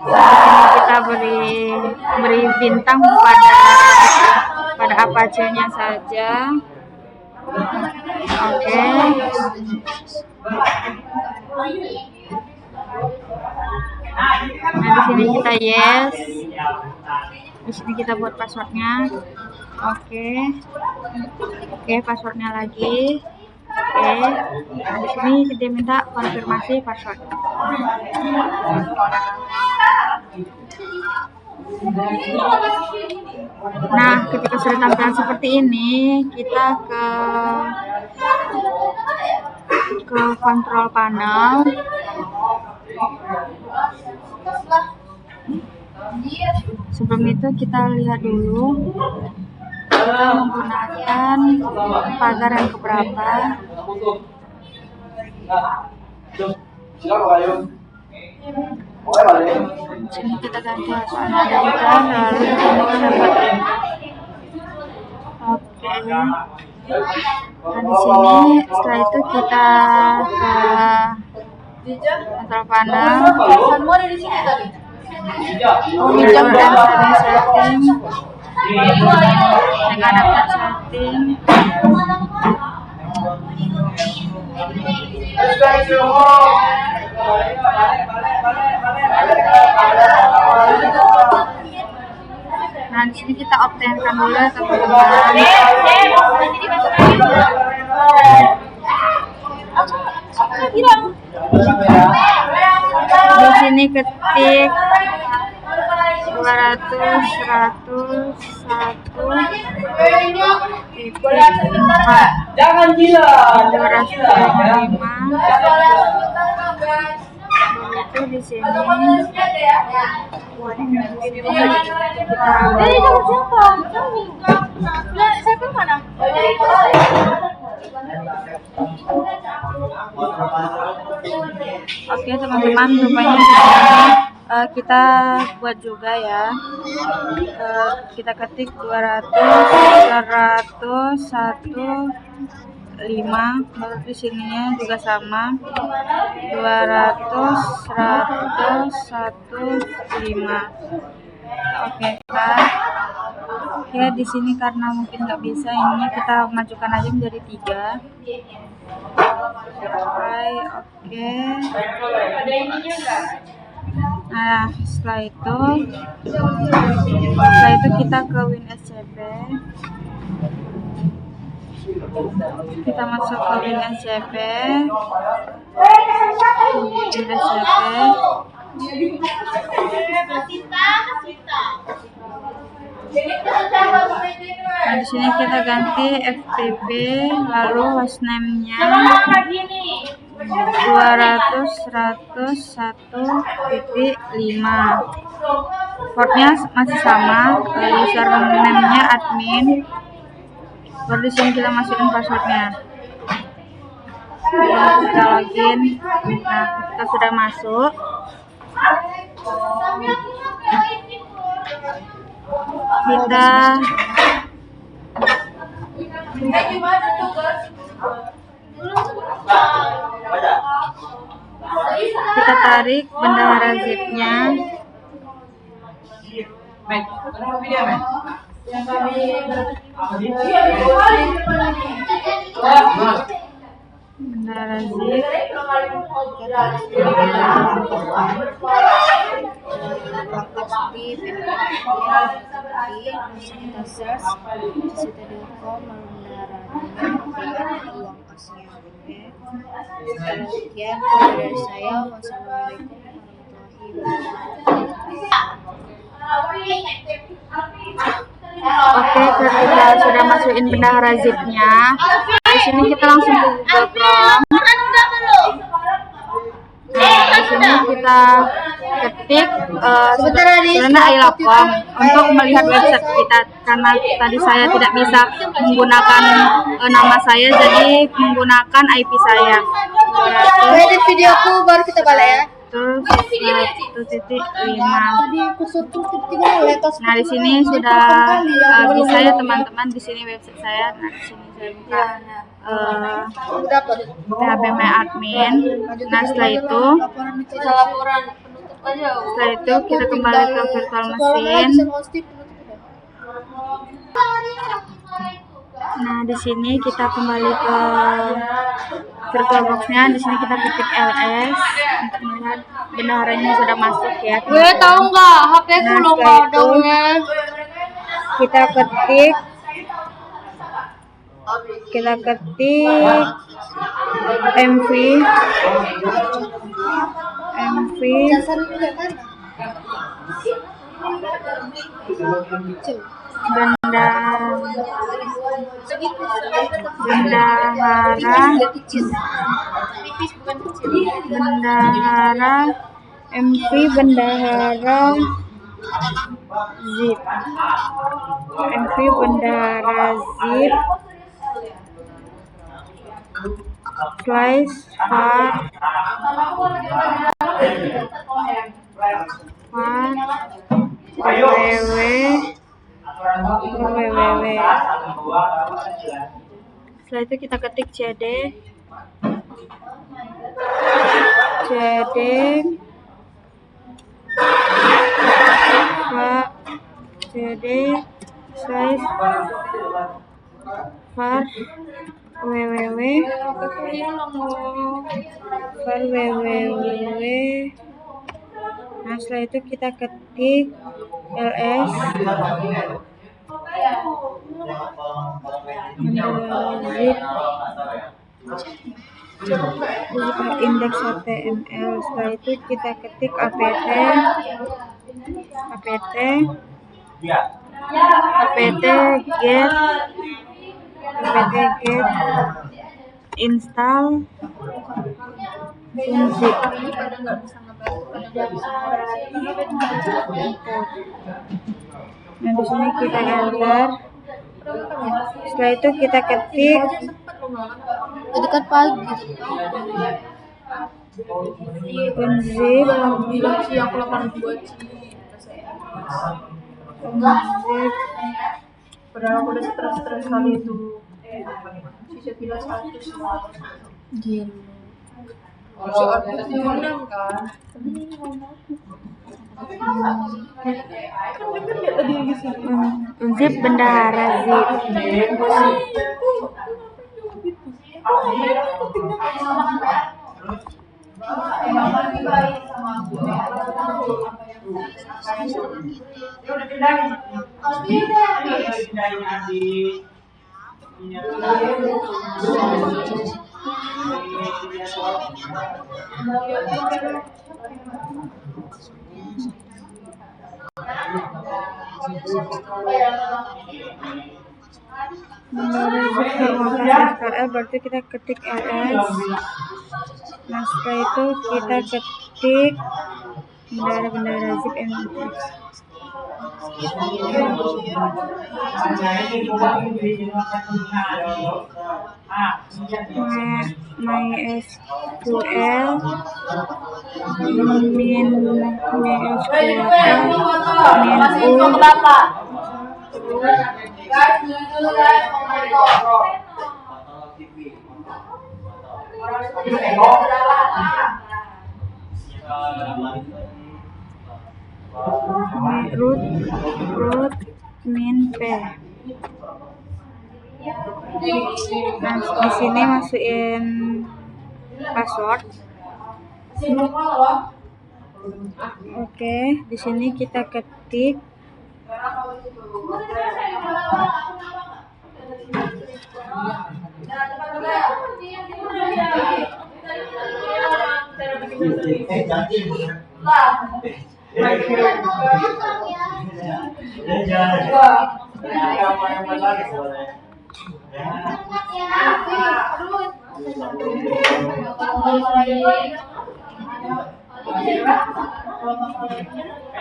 Di sini kita beri bintang pada Apache-nya saja. Oke. Nah, di sini kita yes. Di sini kita buat passwordnya. Oke, passwordnya lagi. Oke. Nah, di sini kita minta konfirmasi password. Nah, ketika sudah tampilan seperti ini, kita ke control panel. Sebelum itu kita lihat dulu kita menggunakan pagar yang keberapa. Sini kita ganti passwordnya dan lalu oke. Dan di sini setelah itu kita ke control panel. Hijau dan setting dengan adapter setting. Nah, di sini kita obtenkan dulu teman-teman. Di sini ketik 200.101.4. Jangan gila. 255. Itu di sini. Oke teman-teman, rupanya kita buat juga ya. Kita ketik 200.101.5, baru di sininya juga sama 200.101.5. Oke kan? Oke, di sini karena mungkin nggak bisa, ini kita majukan aja menjadi 3. Oke. Nah, setelah itu kita ke WinSCP. Kita masuk ke WinSCP. Nah, di sini kita ganti FTP, lalu hostname-nya 200.101.5. Portnya masih sama, username-nya admin. Baru di sini kita masukin passwordnya. Kita login. Nah, kita sudah masuk. Kita tarik bendahara zip-nya. Bendahara zip. Kita search cita.com uang kasnya. Sekian dari saya. Wassalamualaikum Oke, ketika sudah masukin bendahara zip-nya, di sini kita langsung ke Google Chrome. Nah, di sini kita ketik sebenarnya iLakom untuk melihat website kita, karena tadi saya tidak bisa menggunakan nama saya, jadi menggunakan IP saya. Edit videoku baru kita balik ya. 1.5. Tadi kusur tiga letos. Nah, di sini sudah bisa ya teman-teman, di sini website saya. Nah, di sini saya buka phpMyAdmin. Nah, setelah itu kita kembali ke virtual machine. Nah, di sini kita kembali ke VirtualBox-nya. Di sini kita ketik ls untuk melihat bendaharanya sudah masuk ya. Gue tahu nggak HP ku Nah, lupa setelah itu daunnya. kita ketik mv bendahara zip slash www. Setelah itu kita ketik cd slash var www. Nah, setelah itu kita ketik ls index html. Setelah itu kita ketik apt get install unzip. Nah, di sini kita enter. Setelah itu kita ketik Jadi kan pagi. unzip Padahal aku udah stres kali itu. Sisa bila 100 Gila. soalnya tadi ngundang kan. unzip bendahara zip. SQL berarti kita ketik ls. Nah, setelah itu kita ketik bendahara zip mx. MySQL min root min p. Nah, di sini masukin password. Oke, di sini kita ketik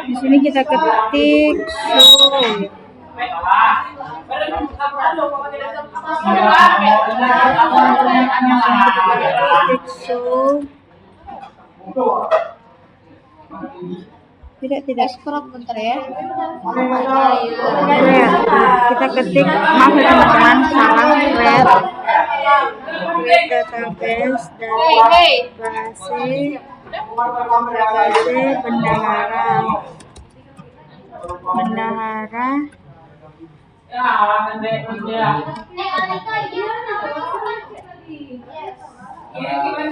Di sini kita ketik show. Ketik show. Tidak. Ekspor bentar ya. Red. Kita ketik, maaf ya teman-teman, salah. Red database bendahara.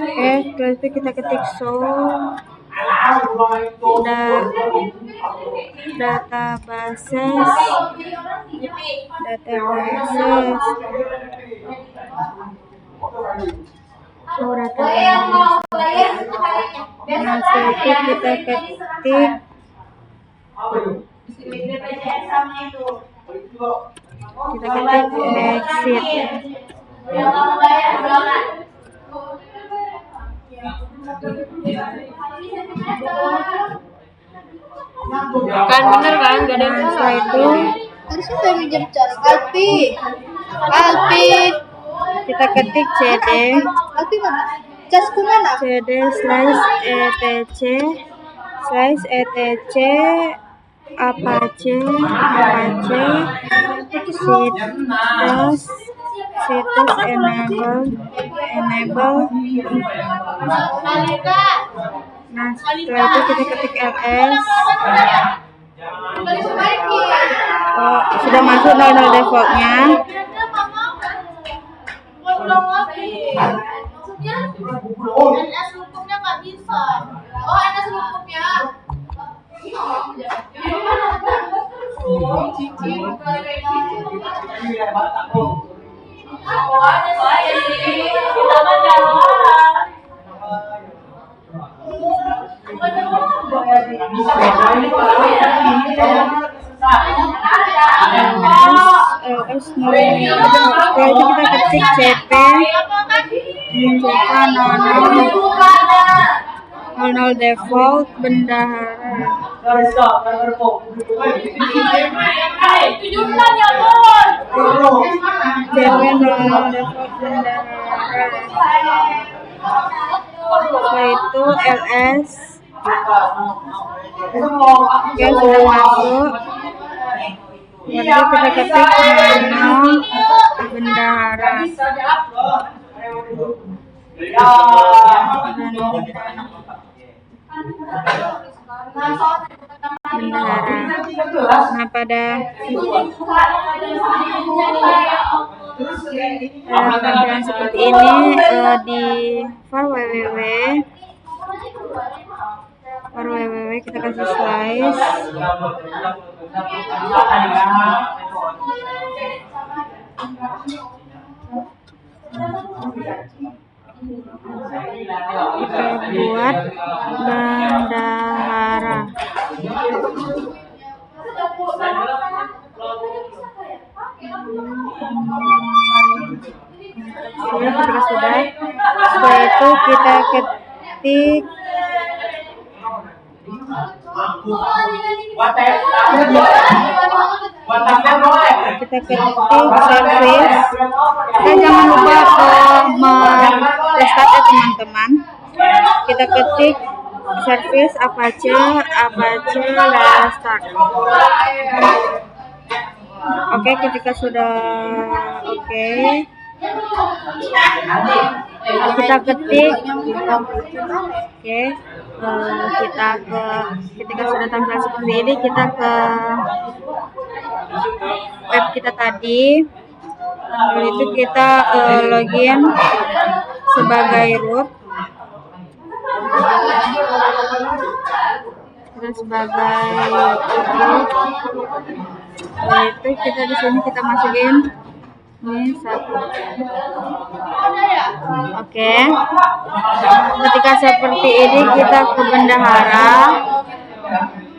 Oke, setelah itu kita ketik show databases. Show databases. Nah, setelah itu kita ketik exit. Kan bener kan? Gak ada yang Setelah itu Harus udah minjem cas. Alpi. kita ketik cd Alpi mana? Casku mana? cd /etc apache situs enable. Nah, setelah itu kita ketik ls. Sudah masuk download defaultnya. NS hukumnya nggak bisa. Oh, NS hukumnya. ls setelah itu kita ketik cp nol default bendahara. Setelah itu ls. Oke, sudah masuk. Lalu kita ketik nol bendahara. Nah, pada tampilan seperti ini di www kita kasih slice. Kita buat bendahara. Ketika sudah, setelah itu kita ketik service. Kita jangan lupa merestart ya teman-teman. Kita ketik service apache restart. Oke, ketika sudah oke, kita ketik ketika sudah tampil seperti ini, kita ke web kita tadi. Lalu itu kita login sebagai root. Sebagai root. Lalu itu kita di sini kita masukin ini satu. Oke. Ketika seperti ini kita ke bendahara,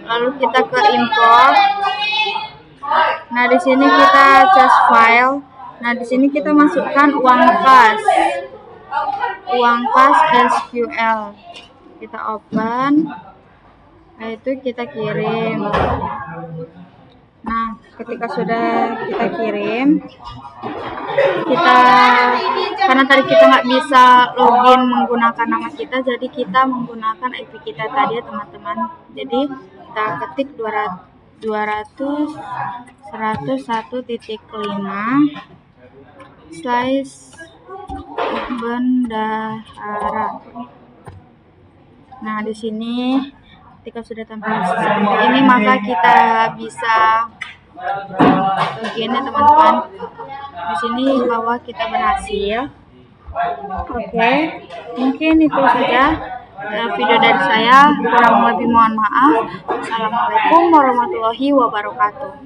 lalu kita ke import. Nah, di sini kita cas file. Nah, di sini kita masukkan uang kas SQL. kita open, nah itu kita kirim. Nah, ketika sudah kita kirim, karena tadi kita nggak bisa login menggunakan nama kita, jadi kita menggunakan IP kita tadi ya teman-teman. Jadi kita ketik 200.101.5/bendahara. Nah, di sini ketika sudah tampil seperti ini, maka kita bisa login ya teman-teman. Di sini bahwa kita berhasil. Oke, mungkin itu saja video dari saya. Kurang lebih mohon maaf. Assalamualaikum warahmatullahi wabarakatuh.